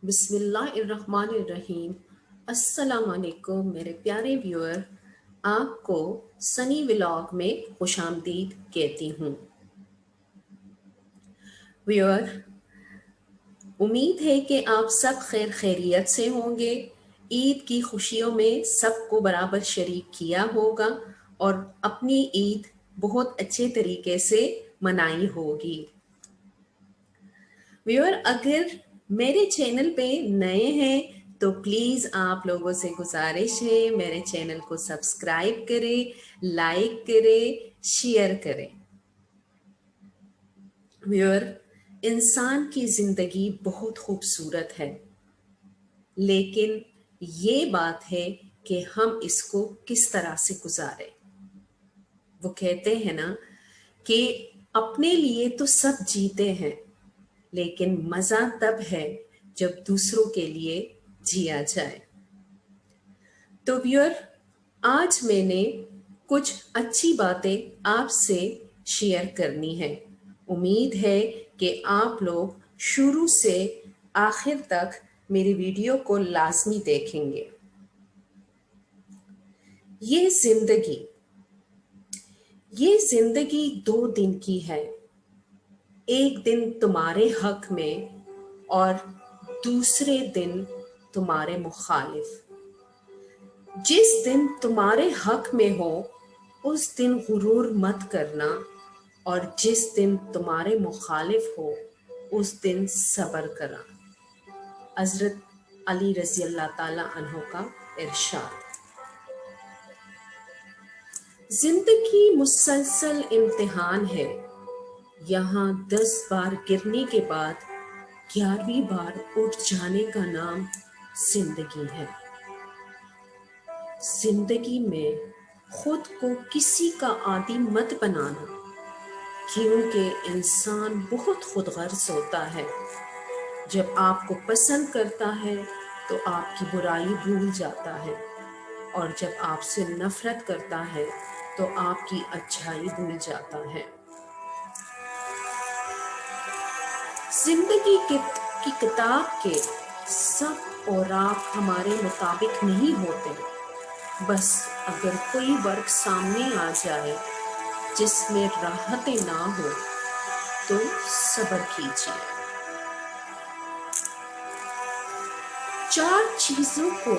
بسم اللہ الرحمن الرحیم۔ السلام علیکم میرے پیارے ویور، آپ کو سنی ولاگ میں خوش آمدید کہتی ہوں۔ ویور، امید ہے کہ آپ سب خیر خیریت سے ہوں گے، عید کی خوشیوں میں سب کو برابر شریک کیا ہوگا اور اپنی عید بہت اچھے طریقے سے منائی ہوگی۔ ویور، اگر میرے چینل پہ نئے ہیں تو پلیز آپ لوگوں سے گزارش ہے میرے چینل کو سبسکرائب کریں، لائک کریں، شیئر کریں۔ ویور، انسان کی زندگی بہت خوبصورت ہے، لیکن یہ بات ہے کہ ہم اس کو کس طرح سے گزاریں۔ وہ کہتے ہیں نا کہ اپنے لیے تو سب جیتے ہیں، لیکن مزہ تب ہے جب دوسروں کے لیے جیا جائے۔ تو ویور، آج میں نے کچھ اچھی باتیں آپ سے شیئر کرنی ہے۔ امید ہے کہ آپ لوگ شروع سے آخر تک میری ویڈیو کو لازمی دیکھیں گے۔ یہ زندگی 2 دن کی ہے، ایک دن تمہارے حق میں اور دوسرے دن تمہارے مخالف۔ جس دن تمہارے حق میں ہو اس دن غرور مت کرنا، اور جس دن تمہارے مخالف ہو اس دن صبر کرنا۔ حضرت علی رضی اللہ تعالی عنہ کا ارشاد۔ زندگی مسلسل امتحان ہے، یہاں 10 بار گرنے کے بعد 11ویں بار اٹھ جانے کا نام زندگی ہے۔ زندگی میں خود کو کسی کا عادی مت بنانا، کیونکہ انسان بہت خود غرض ہوتا ہے۔ جب آپ کو پسند کرتا ہے تو آپ کی برائی بھول جاتا ہے، اور جب آپ سے نفرت کرتا ہے تو آپ کی اچھائی بھول جاتا ہے۔ زندگی کی کتاب کے سب اوراق ہمارے مطابق نہیں ہوتے، بس اگر کوئی ورق سامنے آ جائے جس میں راحتیں نہ ہو تو صبر کیجیے۔ 4 چیزوں کو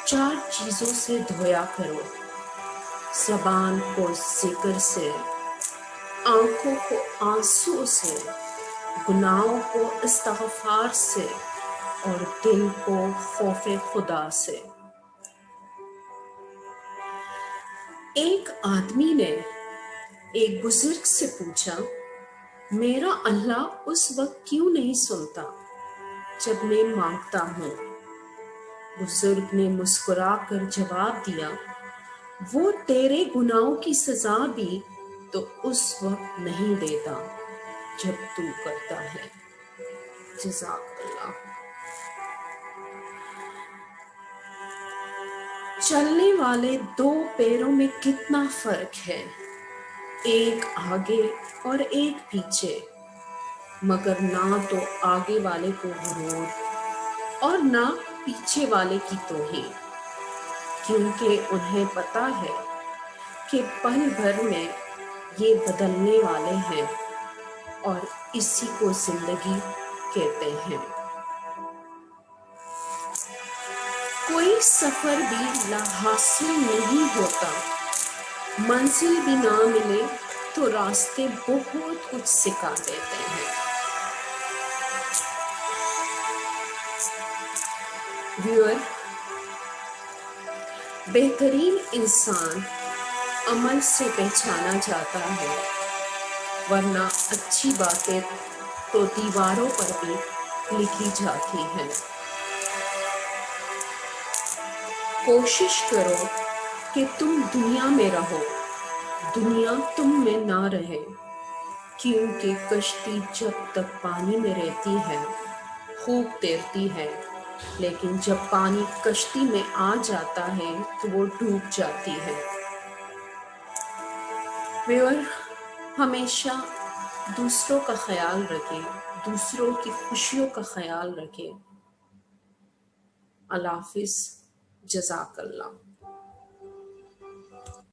4 چیزوں سے دھویا کرو: زبان کو ذکر سے، آنکھوں کو آنسو سے، گناہوں کو استغفار سے، اور دل کو خوف خدا سے۔ ایک آدمی نے ایک بزرگ سے پوچھا، میرا اللہ اس وقت کیوں نہیں سنتا جب میں مانگتا ہوں؟ بزرگ نے مسکرا کر جواب دیا، وہ تیرے گناہوں کی سزا بھی تو اس وقت نہیں دیتا جب تو کرتا ہے۔ جزاک اللہ۔ چلنے والے 2 پیروں میں کتنا فرق ہے، ایک آگے اور ایک پیچھے، مگر نہ تو آگے والے کو غرور اور نہ پیچھے والے کی توہین، کیونکہ انہیں پتہ ہے کہ پل بھر میں یہ بدلنے والے ہیں، اور اسی کو زندگی کہتے ہیں۔ کوئی سفر بھی لاحاصل نہیں ہوتا، منزل بھی نہ ملے تو راستے بہت کچھ سکھا دیتے ہیں۔ ویور، بہترین انسان عمل سے پہچانا جاتا ہے، ورنہ اچھی باتیں تو دیواروں پر بھی لکھی جاتی ہیں۔ کوشش کرو کہ تم دنیا میں رہو، دنیا تم میں نہ رہے، کیونکہ کشتی جب تک پانی میں رہتی ہے خوب تیرتی ہے، لیکن جب پانی کشتی میں آ جاتا ہے تو وہ ڈوب جاتی ہے۔ ویور، ہمیشہ دوسروں کا خیال رکھیں، دوسروں کی خوشیوں کا خیال رکھیں، اللہ حافظ. جزاک اللہ.